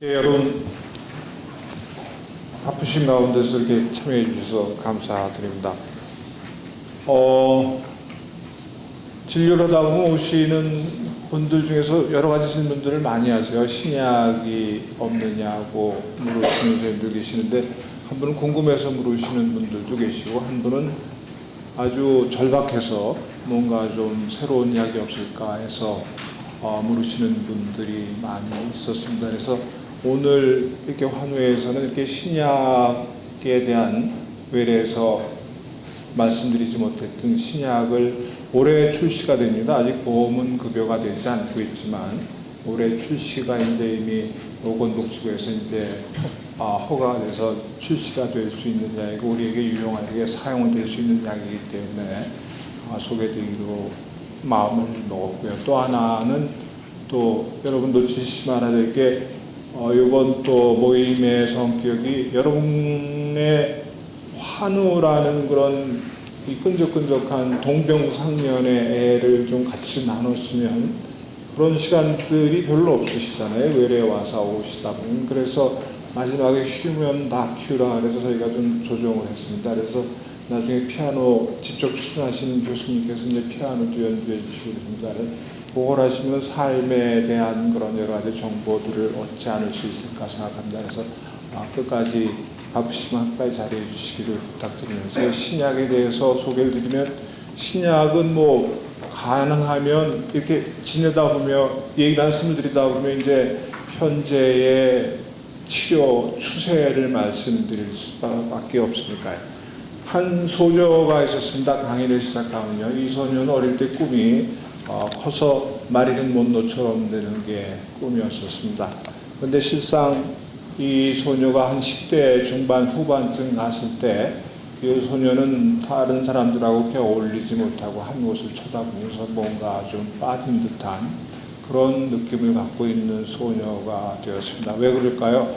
예, 여러분 바쁘신 가운데서 이렇게 참여해 주셔서 감사드립니다. 진료를 하다 보면 오시는 분들 중에서 여러 가지 질문들을 많이 하세요. 신약이 없느냐고 물으시는 분들 계시는데, 한 분은 궁금해서 물으시는 분들도 계시고, 한 분은 아주 절박해서 뭔가 좀 새로운 약이 없을까 해서 물으시는 분들이 많이 있었습니다. 그래서 오늘 이렇게 환우회에서는 이렇게 신약에 대한 외래에서 말씀드리지 못했던 신약을 올해 출시가 됩니다. 아직 보험은 급여가 되지 않고 있지만 올해 출시가 이제 이미 보건복지부에서 이제 허가돼서 출시가 될 수 있는 약이고 우리에게 유용하게 사용될 수 있는 약이기 때문에 소개드리기로 마음을 먹었고요. 또 하나는 또 여러분 놓치시지 말아야 될 게 이번 또 모임의 성격이 여러분의 환우라는 그런 이 끈적끈적한 동병상련의 애를 좀 같이 나눴으면 그런 시간들이 별로 없으시잖아요. 외래 와서 오시다 보면. 그래서 마지막에 쉬면 다 키우라 그래서 저희가 좀 조정을 했습니다. 그래서 나중에 피아노 직접 출연하신 교수님께서 이제 피아노도 연주해 주시고 그러십니다. 그걸 하시면 삶에 대한 그런 여러 가지 정보들을 얻지 않을 수 있을까 생각합니다. 그래서 끝까지 바쁘시면 끝까지 자리해 주시기를 부탁드리면서 신약에 대해서 소개를 드리면, 신약은 뭐 가능하면 이렇게 지내다 보면 말씀을 드리다 보면 이제 현재의 치료 추세를 말씀드릴 수밖에 없으니까요. 한 소녀가 있었습니다. 강의를 시작하면요. 이 소녀는 어릴 때 꿈이 커서 마릴린 먼로처럼 되는 게 꿈이었었습니다. 그런데 실상 이 소녀가 한 10대 중반 후반쯤 갔을 때 이 소녀는 다른 사람들하고 이렇게 어울리지 못하고 한 곳을 쳐다보면서 뭔가 좀 빠진 듯한 그런 느낌을 갖고 있는 소녀가 되었습니다. 왜 그럴까요?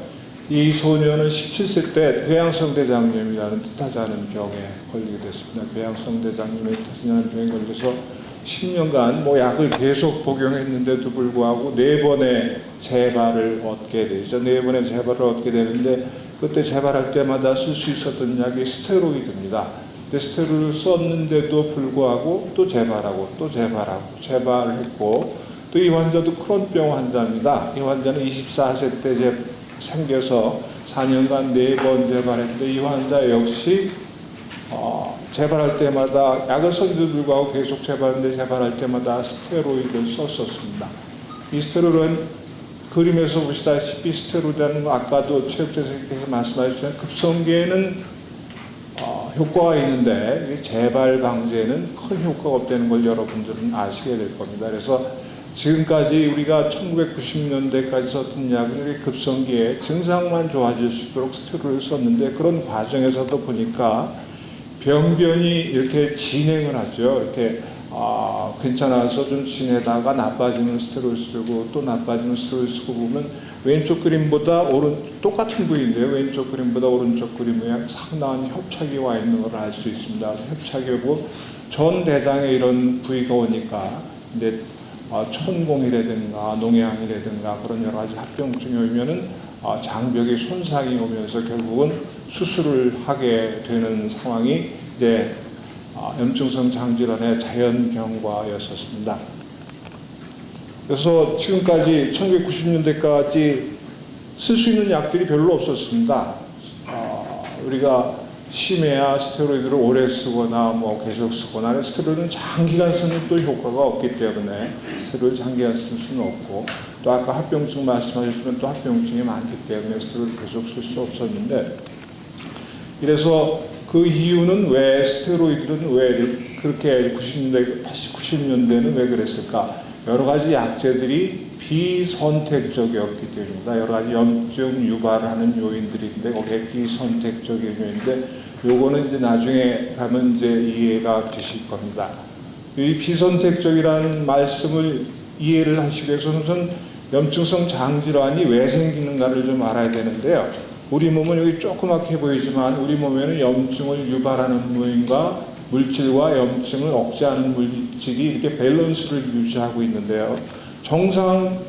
이 소녀는 17세 때 궤양성대장염이라는 뜻하지 않은 병에 걸리게 됐습니다. 궤양성대장염에 뜻하지 않은 병에 걸려서 10년간 약을 계속 복용했는데도 불구하고 4번의 재발을 얻게 되죠. 4번의 재발을 얻게 되는데, 그때 재발할 때마다 쓸 수 있었던 약이 스테로이드입니다. 근데 스테로이드를 썼는데도 불구하고 또 재발하고 또 재발하고 재발했고, 또 이 환자도 크론병 환자입니다. 이 환자는 24세 때 생겨서 4년간 4번 재발했는데, 이 환자 역시 재발할 때마다 약을 썼는데도 불구하고 계속 재발했는데, 재발할 때마다 스테로이드를 썼었습니다. 이 스테로이드는 그림에서 보시다시피 스테로이드는 아까도 체육대생께서 말씀하셨지만 급성기에는 효과가 있는데 재발 방지에는 큰 효과가 없다는 걸 여러분들은 아시게 될 겁니다. 그래서 지금까지 우리가 1990년대까지 썼던 약은 급성기에 증상만 좋아질 수 있도록 스테로이드를 썼는데, 그런 과정에서도 보니까 병변이 이렇게 진행을 하죠. 이렇게 괜찮아서 좀 지내다가 나빠지는 스테로이드 쓰고 또 나빠지는 스테로이드 쓰고 보면 왼쪽 그림보다 똑같은 부위인데요. 왼쪽 그림보다 오른쪽 그림에 상당한 협착이 와 있는 걸 알 수 있습니다. 협착이 오고 전 대장에 이런 부위가 오니까 이제 천공이라든가 농양이라든가 그런 여러 가지 합병증이 오면은 장벽에 손상이 오면서 결국은 수술을 하게 되는 상황이 이제 염증성 장질환의 자연 경과였었습니다. 그래서 지금까지 1990년대까지 쓸 수 있는 약들이 별로 없었습니다. 우리가 심해야 스테로이드를 오래 쓰거나 계속 쓰거나, 스테로이드는 장기간 쓰는 또 효과가 없기 때문에 스테로이드 장기간 쓸 수는 없고, 또 아까 합병증 말씀하셨지만 또 합병증이 많기 때문에 스테로이드 계속 쓸 수 없었는데, 그래서 그 이유는 왜 스테로이드는 왜 그렇게 90년대는 왜 그랬을까? 여러 가지 약제들이 비선택적이었기 때문입니다. 여러 가지 염증 유발하는 요인들인데 거기에 비선택적인 요인인데, 요거는 이제 나중에 가면 이제 이해가 되실 겁니다. 이 비선택적이라는 말씀을 이해를 하시기 위해서는 우선 염증성 장질환이 왜 생기는가를 좀 알아야 되는데요. 우리 몸은 여기 조그맣게 보이지만 우리 몸에는 염증을 유발하는 물질과 염증을 억제하는 물질이 이렇게 밸런스를 유지하고 있는데요. 정상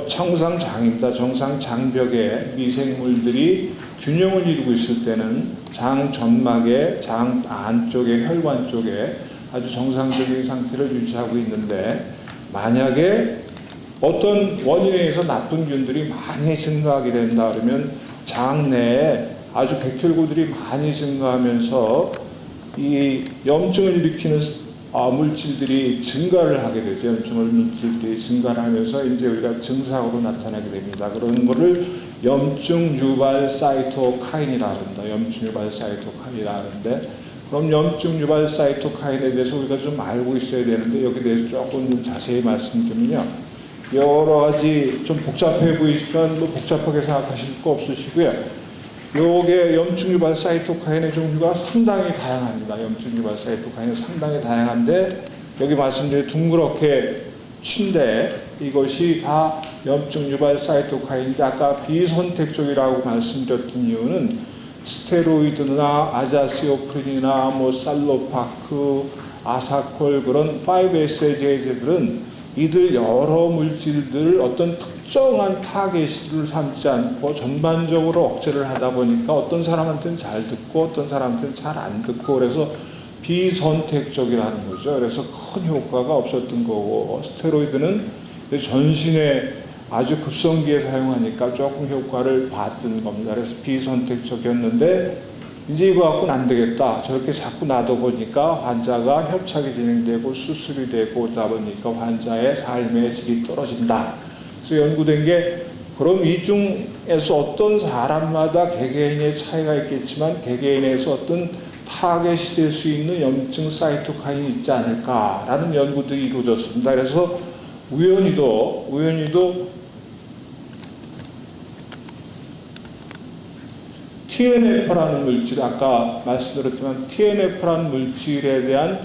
청상장입니다. 정상장벽에 미생물들이 균형을 이루고 있을 때는 장 점막의 장 안쪽에 혈관 쪽에 아주 정상적인 상태를 유지하고 있는데, 만약에 어떤 원인에 의해서 나쁜 균들이 많이 증가하게 된다 그러면 장 내에 아주 백혈구들이 많이 증가하면서 이 염증을 일으키는 물질들이 증가를 하게 되죠. 염증 물질들이 증가를 하면서 이제 우리가 증상으로 나타나게 됩니다. 그런 거를 염증 유발 사이토카인이라 합니다. 염증 유발 사이토카인이라 하는데, 그럼 염증 유발 사이토카인에 대해서 우리가 좀 알고 있어야 되는데, 여기에 대해서 조금 좀 자세히 말씀드리면요, 여러 가지 좀 복잡해 보이시면 뭐 복잡하게 생각하실 거 없으시고요. 요게 염증 유발 사이토카인의 종류가 상당히 다양합니다. 염증 유발 사이토카인은 상당히 다양한데, 여기 말씀드린 둥그렇게 친데 이것이 다 염증 유발 사이토카인인데, 아까 비선택적이라고 말씀드렸던 이유는 스테로이드나 아자시오프린이나 뭐 살로파크, 아사콜 그런 5-SA제들은 이들 여러 물질들 어떤 특정한 타겟을 삼지 않고 전반적으로 억제를 하다 보니까 어떤 사람한테는 잘 듣고 어떤 사람한테는 잘 안 듣고, 그래서 비선택적이라는 거죠. 그래서 큰 효과가 없었던 거고, 스테로이드는 전신에 아주 급성기에 사용하니까 조금 효과를 봤던 겁니다. 그래서 비선택적이었는데, 이제 이거 갖고는 안 되겠다. 저렇게 자꾸 놔둬보니까 환자가 협착이 진행되고 수술이 되고 그러다 보니까 환자의 삶의 질이 떨어진다. 그래서 연구된 게, 그럼 이 중에서 어떤 사람마다 개개인의 차이가 있겠지만 개개인에서 어떤 타겟이 될 수 있는 염증 사이토카인이 있지 않을까라는 연구들이 이루어졌습니다. 그래서 우연히도 TNF라는 물질, 아까 말씀드렸지만 TNF라는 물질에 대한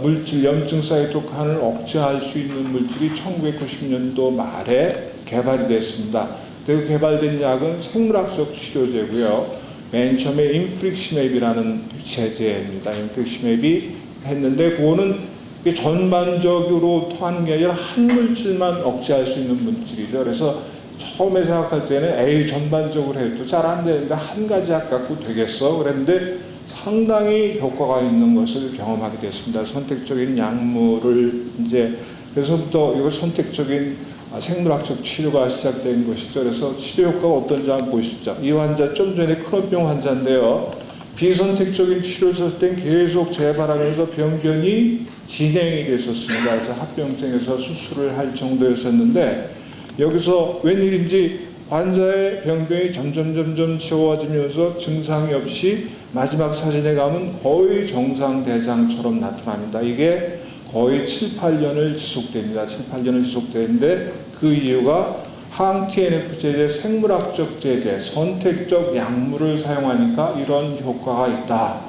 물질 염증 사이토카인을 억제할 수 있는 물질이 1990년도 말에 개발이 됐습니다. 그 개발된 약은 생물학적 치료제고요. 맨 처음에 인플릭시맵이라는 제제입니다. 인플릭시맵이 했는데, 그거는 전반적으로 토하는 게 아니라 한 물질만 억제할 수 있는 물질이죠. 그래서 처음에 생각할 때는 전반적으로 해도 잘 안 되는데 한 가지 약 갖고 되겠어 그랬는데, 상당히 효과가 있는 것을 경험하게 됐습니다. 선택적인 약물을 이제, 그래서부터 이거 선택적인 생물학적 치료가 시작된 것이죠. 그래서 치료 효과가 어떤지 한번 보시죠. 이 환자 좀 전에 크론병 환자인데요, 비선택적인 치료를 썼을 땐 계속 재발하면서 병변이 진행이 됐었습니다. 그래서 합병증에서 수술을 할 정도였었는데, 여기서 웬일인지 환자의 병변이 점점 쉬워지면서 증상이 없이 마지막 사진에 가면 거의 정상대장처럼 나타납니다. 이게 거의 7, 8년을 지속됩니다. 7, 8년을 지속되는데, 그 이유가 항 TNF 제제, 생물학적 제제, 선택적 약물을 사용하니까 이런 효과가 있다.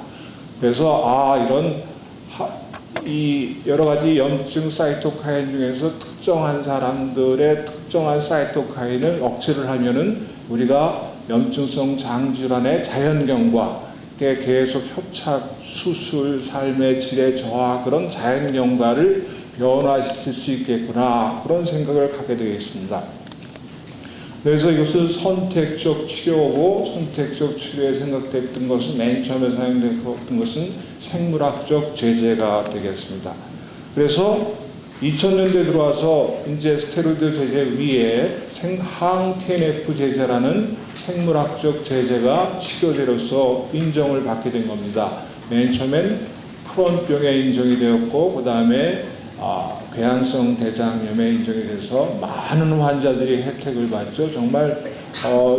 그래서 이런 이 여러 가지 염증 사이토카인 중에서 특정한 사람들의 특정한 사이토카인을 억제를 하면은 우리가 염증성 장질환의 자연경과 계속 협착, 수술, 삶의 질의 저하, 그런 자연경과를 변화시킬 수 있겠구나, 그런 생각을 갖게 되겠습니다. 그래서 이것을 선택적 치료고, 선택적 치료에 생각됐던 것은 맨 처음에 사용됐던 것은 생물학적 제제가 되겠습니다. 그래서 2000년대 들어와서 이제 스테로이드 제제 위에 항 TNF 제제라는 생물학적 제제가 치료제로서 인정을 받게 된 겁니다. 맨 처음엔 크론병에 인정이 되었고, 그 다음에 궤양성 대장염에 인정이 돼서 많은 환자들이 혜택을 받죠. 정말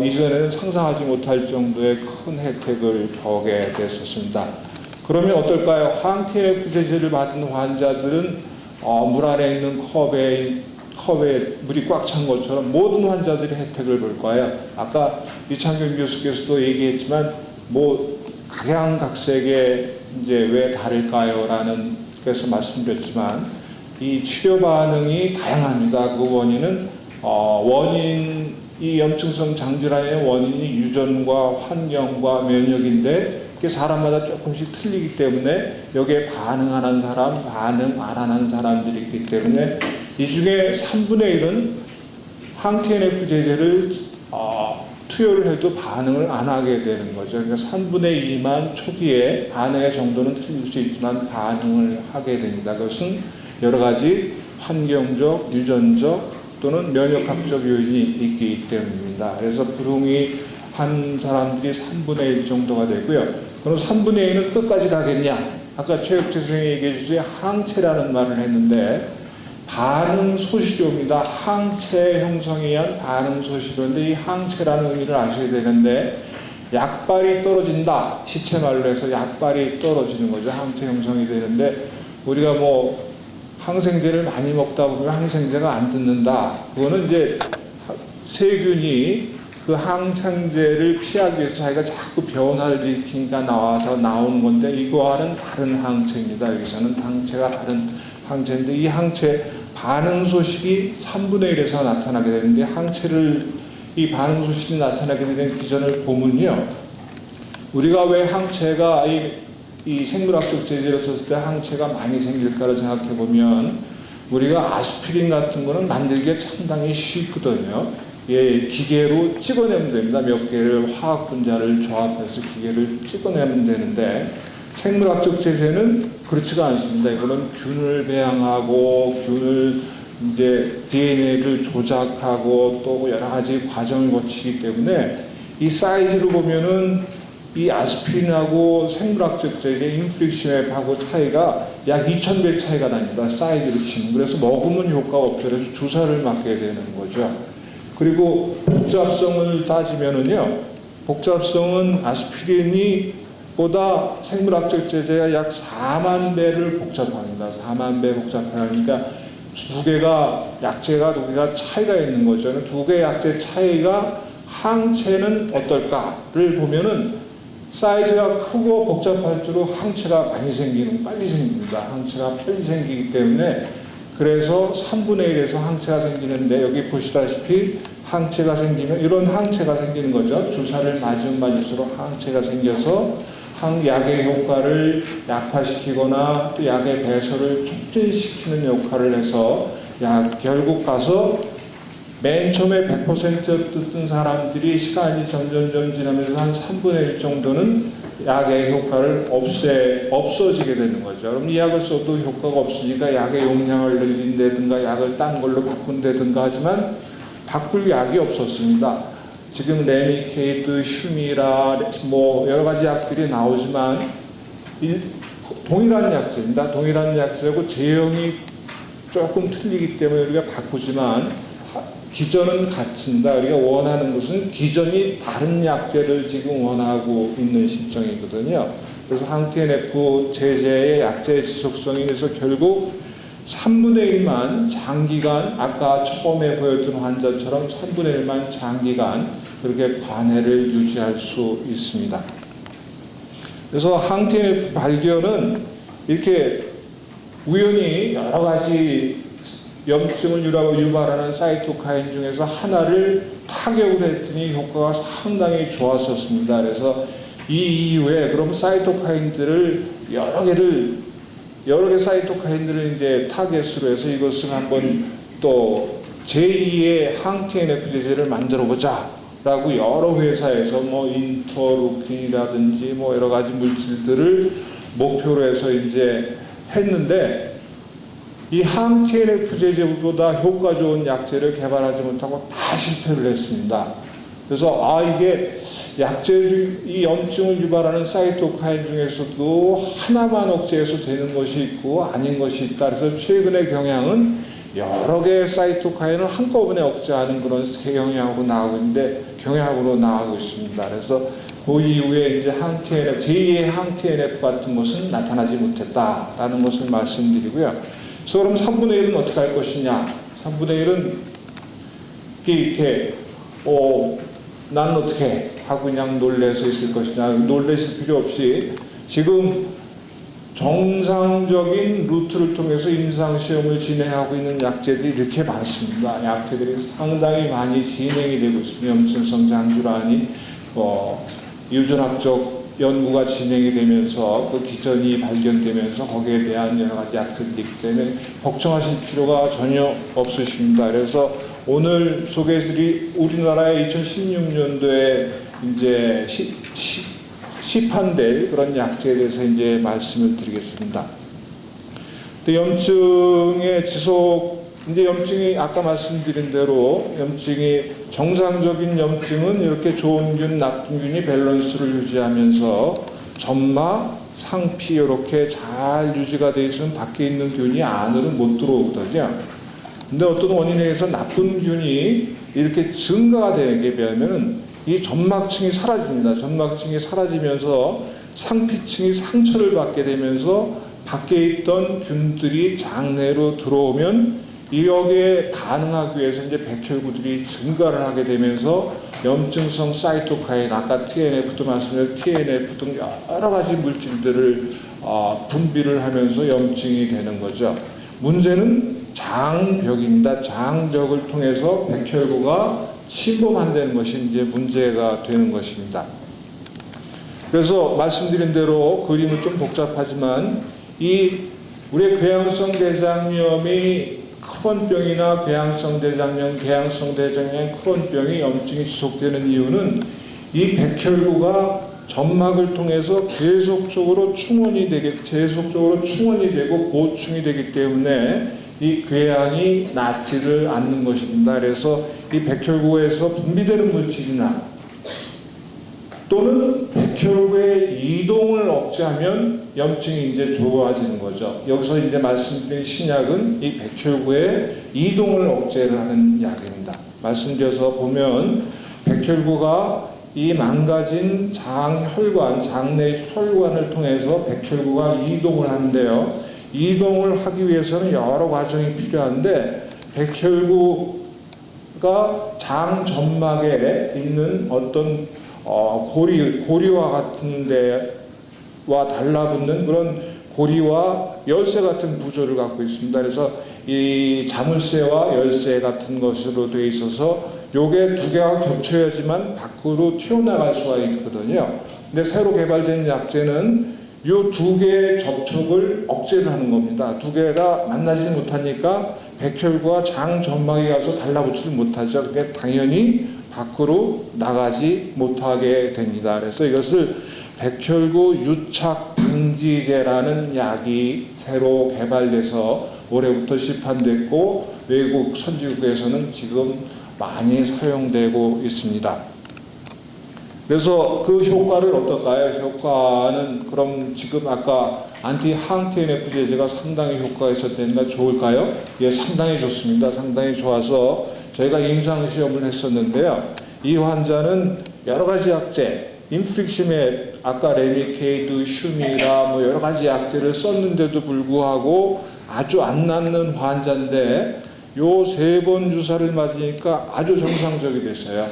이전에는 상상하지 못할 정도의 큰 혜택을 보게 됐었습니다. 그러면 어떨까요? 항 TNF 제제를 받은 환자들은 물 안에 있는 컵에 물이 꽉 찬 것처럼 모든 환자들이 혜택을 볼 거예요. 아까 이창균 교수께서도 얘기했지만, 뭐 각양각색의 이제 왜 다를까요? 라는 그래서 말씀드렸지만, 이 치료 반응이 다양합니다. 그 원인은 이 염증성 장질환의 원인이 유전과 환경과 면역인데, 그게 사람마다 조금씩 틀리기 때문에 여기에 반응하는 사람, 반응 안 하는 사람들이 있기 때문에 이 중에 3분의 1은 항TNF 제제를 투여를 해도 반응을 안 하게 되는 거죠. 그러니까 3분의 2만 초기에 반응의 정도는 틀릴 수 있지만 반응을 하게 됩니다. 그것은 여러 가지 환경적, 유전적 또는 면역학적 요인이 있기 때문입니다. 그래서 불응이 한 사람들이 3분의 1 정도가 되고요. 그럼 3분의 1은 끝까지 가겠냐? 아까 최혁재 선생님이 얘기해 주신 항체라는 말을 했는데 반응 소시료입니다. 항체 형성에 의한 반응 소시료인데 이 항체라는 의미를 아셔야 되는데 약발이 떨어진다. 시체 말로 해서 약발이 떨어지는 거죠. 항체 형성이 되는데 우리가 뭐 항생제를 많이 먹다 보면 항생제가 안 듣는다. 그거는 이제 세균이 그 항생제를 피하기 위해서 자기가 자꾸 변화를 일으키니까 나오는 건데 이거와는 다른 항체입니다. 여기서는 항체가 다른 항체인데 이 항체 반응 소식이 3분의 1에서 나타나게 되는데 이 반응 소식이 나타나게 되는 기전을 보면요. 우리가 왜 항체가 이 생물학적 제제를 썼을 때 항체가 많이 생길까를 생각해 보면 우리가 아스피린 같은 거는 만들기가 상당히 쉽거든요. 예, 기계로 찍어내면 됩니다. 몇 개를 화학 분자를 조합해서 기계를 찍어내면 되는데 생물학적 제제는 그렇지가 않습니다. 이거는 균을 배양하고 균을 이제 DNA를 조작하고 또 여러 가지 과정을 거치기 때문에 이 사이즈로 보면은 이 아스피린하고 생물학적 제제 인플릭시맵하고 차이가 약 2000배 차이가 납니다. 사이즈로 치면. 그래서 먹으면 효과가 없죠. 그래서 주사를 맞게 되는 거죠. 그리고 복잡성을 따지면은요, 복잡성은 아스피린이 보다 생물학적 제제가 약 4만 배를 복잡합니다. 4만 배 복잡하니까 두 개가 차이가 있는 거죠. 두 개의 약제 차이가 항체는 어떨까를 보면은 사이즈가 크고 복잡할수록 항체가 빨리 생깁니다. 항체가 빨리 생기기 때문에 그래서 3분의 1에서 항체가 생기는데 여기 보시다시피 항체가 생기면 이런 항체가 생기는 거죠. 주사를 맞으면 맞을수록 항체가 생겨서 항약의 효과를 약화시키거나 또 약의 배설을 촉진시키는 역할을 해서 결국 가서 맨 처음에 100%였던 사람들이 시간이 점점 지나면서 한 3분의 1 정도는 약의 효과를 없어지게 되는 거죠. 그럼 이 약을 써도 효과가 없으니까 약의 용량을 늘린다든가 약을 딴 걸로 바꾼다든가 하지만 바꿀 약이 없었습니다. 지금 레미케이드, 슈미라 뭐 여러 가지 약들이 나오지만 동일한 약제입니다. 동일한 약제고 제형이 조금 틀리기 때문에 우리가 바꾸지만 기전은 같습니다. 우리가 원하는 것은 기전이 다른 약제를 지금 원하고 있는 실정이거든요. 그래서 항TNF 제제의 약제 지속성에 대해서 결국 3분의 1만 장기간 아까 처음에 보였던 환자처럼 3분의 1만 장기간 그렇게 관해를 유지할 수 있습니다. 그래서 항TNF 발견은 이렇게 우연히 여러 가지 염증을 유발하는 사이토카인 중에서 하나를 타격을 했더니 효과가 상당히 좋았었습니다. 그래서 이 이후에 그럼 사이토카인들을 여러 개 사이토카인들을 이제 타겟으로 해서 이것을 한번 또 제2의 항TNF 제제를 만들어 보자 라고 여러 회사에서 뭐 인터루킨이라든지 뭐 여러 가지 물질들을 목표로 해서 이제 했는데 이 항TNF 제제보다 효과 좋은 약제를 개발하지 못하고 다 실패를 했습니다. 그래서 이게 이 염증을 유발하는 사이토카인 중에서도 하나만 억제해서 되는 것이 있고 아닌 것이 있다. 그래서 최근의 경향은 여러 개의 사이토카인을 한꺼번에 억제하는 그런 경향으로 나아가고 있습니다. 그래서 그 이후에 이제 제2의 항TNF 같은 것은 나타나지 못했다라는 것을 말씀드리고요. 그래서 그럼 3분의 1은 어떻게 할 것이냐? 3분의 1은 이렇게 나는 어떻게 하고 그냥 놀래서 있을 것이냐? 놀라실 필요 없이 지금 정상적인 루트를 통해서 임상시험을 진행하고 있는 약제들이 이렇게 많습니다. 약제들이 상당히 많이 진행이 되고 있습니다. 염증성 장질환이 유전학적 연구가 진행이 되면서 그 기전이 발견되면서 거기에 대한 여러 가지 약제들이 있기 때문에 걱정하실 필요가 전혀 없으십니다. 그래서 오늘 소개해드릴 우리나라의 2016년도에 이제 시판될 그런 약제에 대해서 이제 말씀을 드리겠습니다. 염증의 지속, 이제 염증이 아까 말씀드린 대로 염증이 정상적인 염증은 이렇게 좋은 균, 나쁜 균이 밸런스를 유지하면서 점막, 상피 이렇게 잘 유지가 되어 있으면 밖에 있는 균이 안으로 못 들어오거든요. 근데 어떤 원인에 의해서 나쁜 균이 이렇게 증가가 되게 되면 이 점막층이 사라집니다. 점막층이 사라지면서 상피층이 상처를 받게 되면서 밖에 있던 균들이 장내로 들어오면 이 여기에 반응하기 위해서 이제 백혈구들이 증가를 하게 되면서 염증성 사이토카인, 아까 TNF도 말씀드린 TNF 등 여러 가지 물질들을 분비를 하면서 염증이 되는 거죠. 문제는 장벽입니다. 장벽을 통해서 백혈구가 침범한다는 것이 이제 문제가 되는 것입니다. 그래서 말씀드린 대로 그림은 좀 복잡하지만 우리의 궤양성 대장염이 크론병이나 궤양성 대장염, 궤양성 대장염, 크론병이 염증이 지속되는 이유는 이 백혈구가 점막을 통해서 계속적으로 충원이 되고 보충이 되기 때문에 이 궤양이 낫지를 않는 것입니다. 그래서 이 백혈구에서 분비되는 물질이나 또는 백혈구의 이동을 억제하면 염증이 이제 좋아지는 거죠. 여기서 이제 말씀드린 신약은 이 백혈구의 이동을 억제를 하는 약입니다. 말씀드려서 보면 백혈구가 이 망가진 장혈관, 장내 혈관을 통해서 백혈구가 이동을 하는데요. 이동을 하기 위해서는 여러 과정이 필요한데 백혈구가 장 점막에 있는 어떤 고리와 같은 데와 달라붙는 그런 고리와 열쇠 같은 구조를 갖고 있습니다. 그래서 이 자물쇠와 열쇠 같은 것으로 되어 있어서 요게 두 개가 겹쳐야지만 밖으로 튀어나갈 수가 있거든요. 근데 새로 개발된 약제는 요 두 개의 접촉을 억제를 하는 겁니다. 두 개가 만나지 못하니까 백혈구와 장 점막에 가서 달라붙지 못하죠. 그게 당연히 밖으로 나가지 못하게 됩니다. 그래서 이것을 백혈구 유착 방지제라는 약이 새로 개발돼서 올해부터 시판됐고 외국 선진국에서는 지금 많이 사용되고 있습니다. 그래서 그 효과를 어떨까요? 효과는 그럼 지금 아까 항TNF 제제가 상당히 효과가 있었다니까 좋을까요? 예, 상당히 좋습니다. 상당히 좋아서 저희가 임상시험을 했었는데요. 이 환자는 여러 가지 약제, 인플릭시맵, 아까 레미케이드, 슈미라 뭐 여러 가지 약제를 썼는데도 불구하고 아주 안 낫는 환자인데 요 3번 주사를 맞으니까 아주 정상적이 됐어요.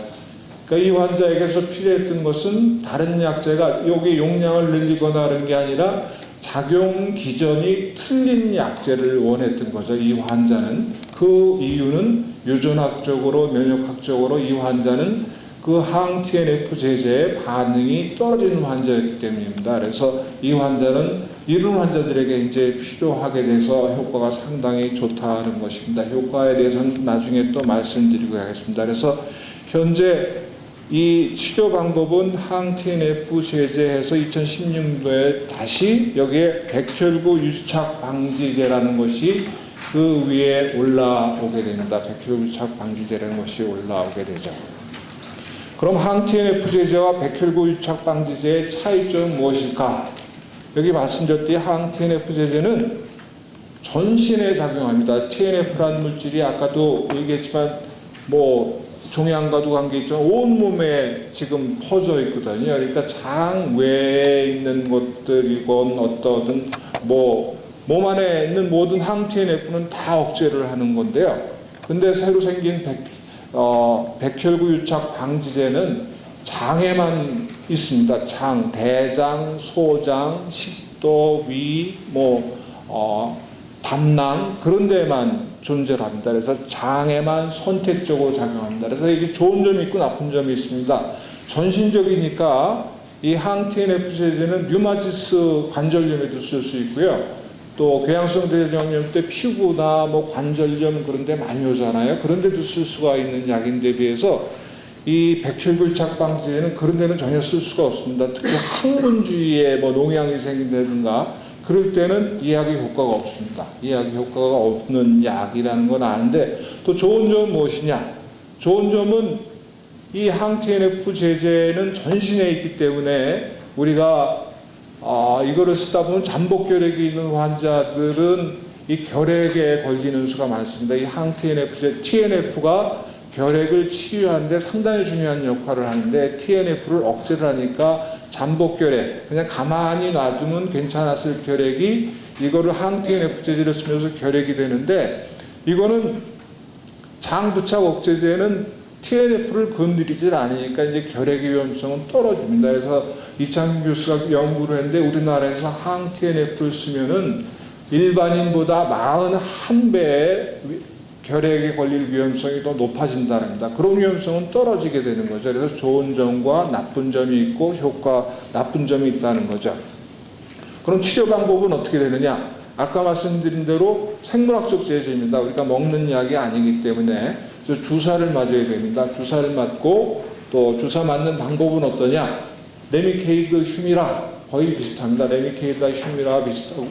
그러니까 이 환자에게서 필요했던 것은 다른 약제가 여기 용량을 늘리거나 그런 게 아니라 작용 기전이 틀린 약제를 원했던 거죠. 이 환자는 그 이유는 유전학적으로 면역학적으로 이 환자는 그 항TNF 제제의 반응이 떨어지는 환자였기 때문입니다. 그래서 이 환자는 이런 환자들에게 이제 필요하게 돼서 효과가 상당히 좋다는 것입니다. 효과에 대해서는 나중에 또 말씀드리고 하겠습니다. 그래서 현재 이 치료 방법은 항TNF 제제해서 2016년도에 다시 여기에 백혈구 유착 방지제라는 것이 그 위에 올라오게 됩니다. 백혈구 유착 방지제라는 것이 올라오게 되죠. 그럼 항TNF 제제와 백혈구 유착 방지제의 차이점은 무엇일까? 여기 말씀드렸듯이 항TNF 제제는 전신에 작용합니다. TNF라는 물질이 아까도 얘기했지만 종양과도 관계있지만 온몸에 지금 퍼져 있거든요. 그러니까 장 외에 있는 것들이건 어떤 몸 안에 있는 모든 항TNF는 다 억제를 하는 건데요. 근데 새로 생긴 백혈구 유착 방지제는 장에만 있습니다. 장, 대장, 소장, 식도, 위, 담낭 그런 데만 존재를 합니다. 그래서 장에만 선택적으로 작용합니다. 그래서 이게 좋은 점이 있고 나쁜 점이 있습니다. 전신적이니까 이 항TNF 제제는 류마티스 관절염에도 쓸 수 있고요. 또 궤양성 대장염 때 피부나 뭐 관절염 그런 데 많이 오잖아요. 그런 데도 쓸 수가 있는 약인데 비해서 이 백혈구유착 방지제는 그런 데는 전혀 쓸 수가 없습니다. 특히 항문 주위에 뭐 농양이 생긴다든가 그럴 때는 이 약의 효과가 없습니다. 이 약의 효과가 없는 약이라는 건 아는데, 또 좋은 점은 무엇이냐? 좋은 점은 이 항TNF 제제는 전신에 있기 때문에 우리가 이거를 쓰다 보면 잠복결핵이 있는 환자들은 이 결핵에 걸리는 수가 많습니다. 이 항TNF, TNF가 결핵을 치유하는 데 상당히 중요한 역할을 하는데, TNF를 억제를 하니까 잠복결핵, 그냥 가만히 놔두면 괜찮았을 결핵이 이거를 항TNF 제제를 쓰면서 결핵이 되는데, 이거는 장부착 억제제는 TNF를 건드리질 않으니까 이제 결핵의 위험성은 떨어집니다. 그래서 이창균 교수가 연구를 했는데, 우리나라에서 항TNF를 쓰면은 일반인보다 41배의 결핵에 걸릴 위험성이 더 높아진다는다. 그런 위험성은 떨어지게 되는 거죠. 그래서 좋은 점과 나쁜 점이 있고 나쁜 점이 있다는 거죠. 그럼 치료 방법은 어떻게 되느냐? 아까 말씀드린 대로 생물학적 제제입니다. 우리가 먹는 약이 아니기 때문에 그래서 주사를 맞아야 됩니다. 주사를 맞고, 또 주사 맞는 방법은 어떠냐? 레미케이드, 휴미라 거의 비슷합니다. 레미케이드와 휴미라가 비슷하고,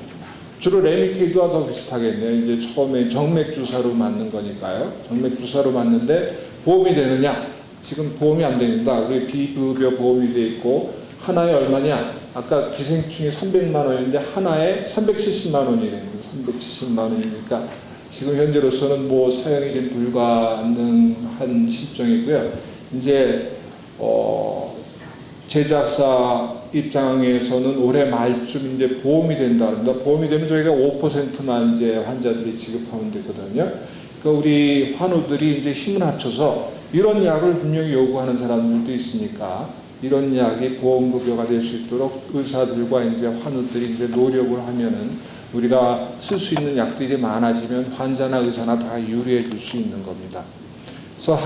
주로 레미케이드와 더 비슷하겠네요. 이제 처음에 정맥 주사로 맞는 거니까요. 정맥 주사로 맞는데 보험이 되느냐? 지금 보험이 안 됩니다. 우리 비급여 보험이 돼 있고, 하나에 얼마냐? 아까 기생충이 300만 원인데 하나에 370만 원이래요. 370만 원이니까 지금 현재로서는 뭐 사용이 좀 불가능한 실정이고요. 이제 제작사 입장에서는 올해 말쯤 이제 보험이 된다는데, 보험이 되면 저희가 5%만 이제 환자들이 지급하면 되거든요. 그러니까 우리 환우들이 이제 힘을 합쳐서 이런 약을 분명히 요구하는 사람들도 있으니까 이런 약이 보험급여가 될 수 있도록 의사들과 이제 환우들이 이제 노력을 하면은 우리가 쓸 수 있는 약들이 많아지면 환자나 의사나 다 유리해질 수 있는 겁니다. 그래서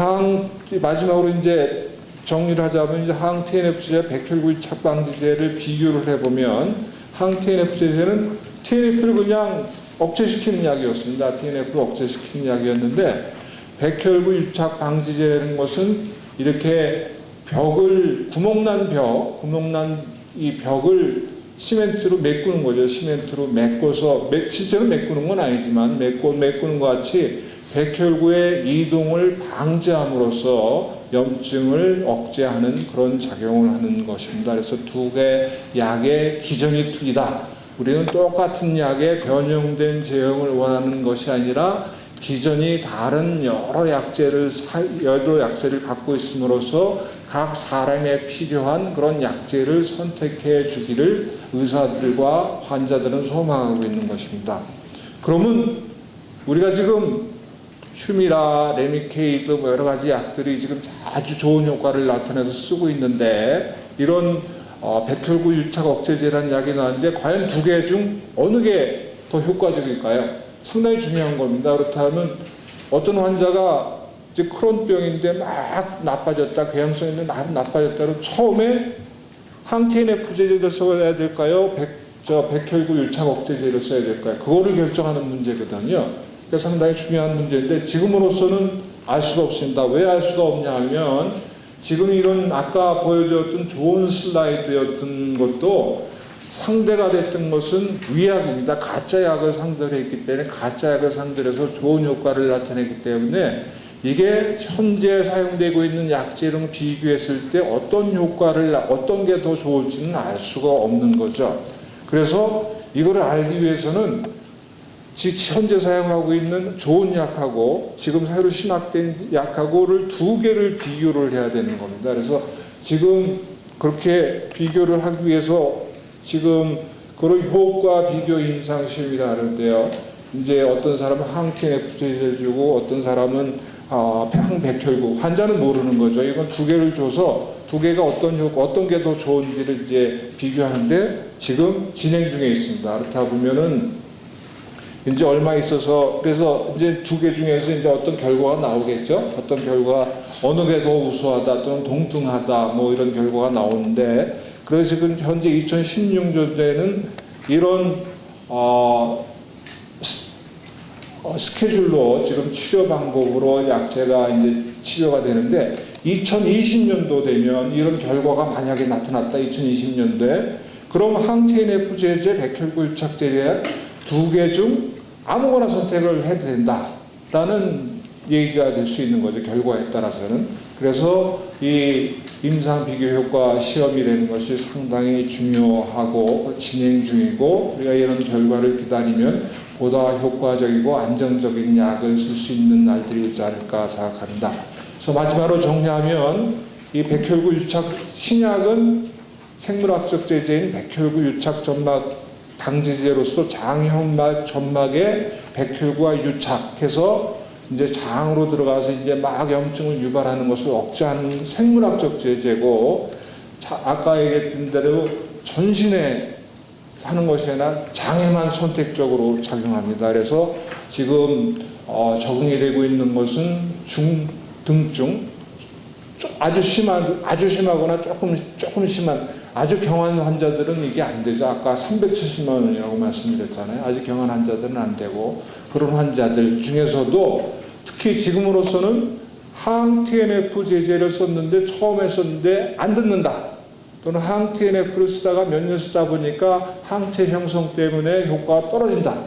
마지막으로 이제 정리를 하자면, 이제 항TNF제 백혈구유착 방지제를 비교를 해보면, 항TNF제는 TNF를 그냥 억제시키는 약이었습니다. TNF를 억제시키는 약이었는데, 백혈구유착 방지제라는 것은 이렇게 구멍난 이 벽을 시멘트로 메꾸는 거죠. 시멘트로 메꿔서, 실제로 메꾸는 건 아니지만 메꾸는 것 같이 백혈구의 이동을 방지함으로써 염증을 억제하는 그런 작용을 하는 것입니다. 그래서 두 개 약의 기전이 틀리다. 우리는 똑같은 약에 변형된 제형을 원하는 것이 아니라 기전이 다른 여러 약제를 갖고 있음으로써 각 사람에 필요한 그런 약제를 선택해 주기를 의사들과 환자들은 소망하고 있는 것입니다. 그러면 우리가 지금 휴미라, 레미케이드 뭐 여러 가지 약들이 지금 아주 좋은 효과를 나타내서 쓰고 있는데, 이런 백혈구유착 억제제라는 약이 나왔는데 과연 두 개 중 어느 게 더 효과적일까요? 상당히 중요한 겁니다. 그렇다면 어떤 환자가 이제 크론병인데 막 나빠졌다, 궤양성 있는데 나빠졌다로 처음에 항TNF 제제를 써야 될까요? 백혈구유착 억제제를 써야 될까요? 그거를 결정하는 문제거든요. 그러니까 상당히 중요한 문제인데, 지금으로서는 알 수가 없습니다. 왜 알 수가 없냐 하면, 지금 이런 아까 보여드렸던 좋은 슬라이드였던 것도 상대가 됐던 것은 위약입니다. 가짜 약을 상대로 했기 때문에, 가짜 약을 상대로 해서 좋은 효과를 나타내기 때문에, 이게 현재 사용되고 있는 약제랑 비교했을 때 어떤 게 더 좋을지는 알 수가 없는 거죠. 그래서 이거를 알기 위해서는 현재 사용하고 있는 좋은 약하고 지금 새로 신학된 약하고를 두 개를 비교를 해야 되는 겁니다. 그래서 지금 그렇게 비교를 하기 위해서 지금 그런 효과 비교 임상 시험이라 하는데요. 이제 어떤 사람은 항TNF 제제를 주고 어떤 사람은 항백혈구, 환자는 모르는 거죠. 이건 두 개를 줘서 두 개가 어떤 게 더 좋은지를 이제 비교하는데 지금 진행 중에 있습니다. 그렇다 보면은 이제 얼마 있어서, 그래서 이제 두 개 중에서 이제 어떤 결과가 나오겠죠. 어떤 결과, 어느 게 더 우수하다 또는 동등하다 뭐 이런 결과가 나오는데, 그래서 지금 현재 2016년도에는 이런 스케줄로 지금 치료 방법으로 약제가 이제 치료가 되는데 2020년도 되면 이런 결과가 만약에 나타났다. 2020년도에 그럼 항TNF 제제, 백혈구 유착 제제 두 개 중 아무거나 선택을 해도 된다라는 얘기가 될 수 있는 거죠. 결과에 따라서는. 그래서 이 임상 비교 효과 시험이라는 것이 상당히 중요하고 진행 중이고 우리가 이런 결과를 기다리면 보다 효과적이고 안정적인 약을 쓸 수 있는 날들이 오지 않을까 생각합니다. 그래서 마지막으로 정리하면 이 백혈구 유착 신약은 생물학적 제제인 백혈구 유착 점막 방지제로서 장현막 점막에 백혈구가 유착해서 이제 장으로 들어가서 이제 막 염증을 유발하는 것을 억제하는 생물학적 제제고, 아까 얘기했던 대로 전신에 하는 것이 아니라 장에만 선택적으로 작용합니다. 그래서 지금 적응이 되고 있는 것은 중등증, 아주 심하거나 조금 심한 아주 경한 환자들은 이게 안 되죠. 아까 370만 원이라고 말씀드렸잖아요. 아주 경한 환자들은 안 되고, 그런 환자들 중에서도 특히 지금으로서는 항TNF 제제를 썼는데 처음에 썼는데 안 듣는다, 또는 항TNF를 쓰다가 몇 년 쓰다 보니까 항체 형성 때문에 효과가 떨어진다,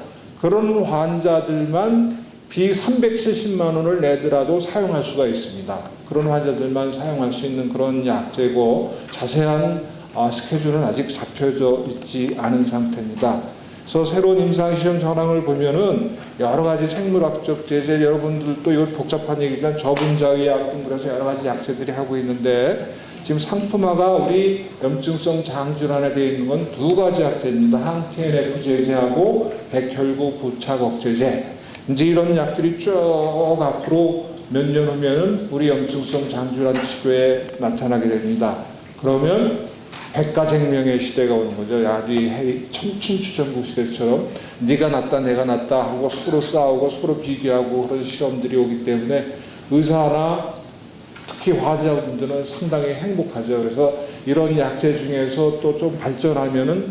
그런 환자들만 비 370만 원을 내더라도 사용할 수가 있습니다. 그런 환자들만 사용할 수 있는 그런 약제고, 자세한 스케줄은 아직 잡혀져 있지 않은 상태입니다. 그래서 새로운 임상시험 현황을 보면은 여러 가지 생물학적 제제, 여러분들도 이거 복잡한 얘기지만 저분자의약 등 그래서 여러 가지 약제들이 하고 있는데, 지금 상품화가 우리 염증성 장질환에 되어 있는 건 두 가지 약제입니다. 항TNF 제제하고 백혈구 부착 억제제. 이제 이런 약들이 쭉 앞으로 몇 년 후면은 우리 염증성 장질환 치료에 나타나게 됩니다. 그러면 백가쟁명의 시대가 오는 거죠. 야리 춘추전국 시대처럼 네가 낫다 내가 낫다 하고 서로 싸우고 서로 비교하고 그런 시험들이 오기 때문에 의사나 특히 환자분들은 상당히 행복하죠. 그래서 이런 약제 중에서 또 좀 발전하면은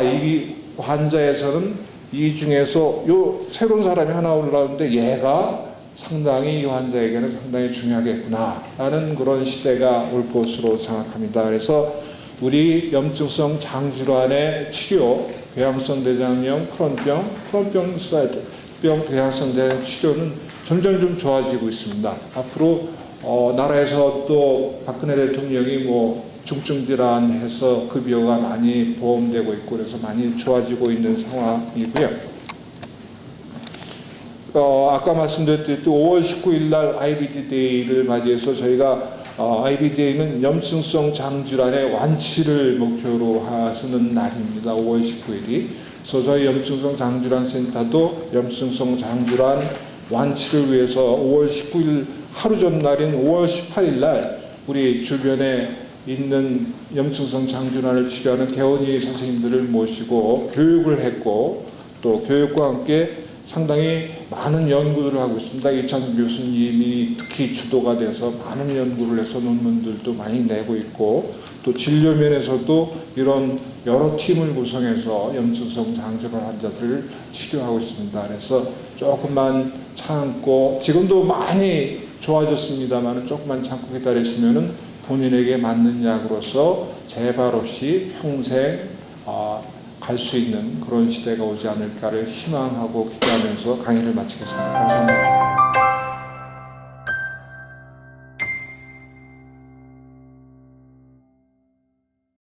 이 환자에서는 이 중에서 요 새로운 사람이 하나 올라오는데 얘가 상당히 이 환자에게는 상당히 중요하겠구나 라는 그런 시대가 올 것으로 생각합니다. 그래서 우리 염증성 장질환의 치료, 궤양성 대장염, 크론병 궤양성 대장염 치료는 점점 좀 좋아지고 있습니다. 앞으로 나라에서 또 박근혜 대통령이 중증질환해서 급여가 많이 보험되고 있고 그래서 많이 좋아지고 있는 상황이고요. 아까 말씀드렸듯이 5월 19일 날 IBD 데이를 맞이해서 저희가 IBD 데이는 염증성 장질환의 완치를 목표로 하시는 날입니다. 5월 19일이. 그래서 저희 염증성 장질환 센터도 염증성 장질환 완치를 위해서 5월 19일 하루 전날인 5월 18일 날 우리 주변에 있는 염증성 장질환을 치료하는 개원의 선생님들을 모시고 교육을 했고, 또 교육과 함께 상당히 많은 연구들을 하고 있습니다. 이찬 교수님이 특히 주도가 돼서 많은 연구를 해서 논문들도 많이 내고 있고, 또 진료 면에서도 이런 여러 팀을 구성해서 염증성 장질환 환자들을 치료하고 있습니다. 그래서 조금만 참고, 지금도 많이 좋아졌습니다만 조금만 참고 기다리시면은 본인에게 맞는 약으로서 재발 없이 평생 갈 수 있는 그런 시대가 오지 않을까를 희망하고 기대하면서 강의를 마치겠습니다. 감사합니다.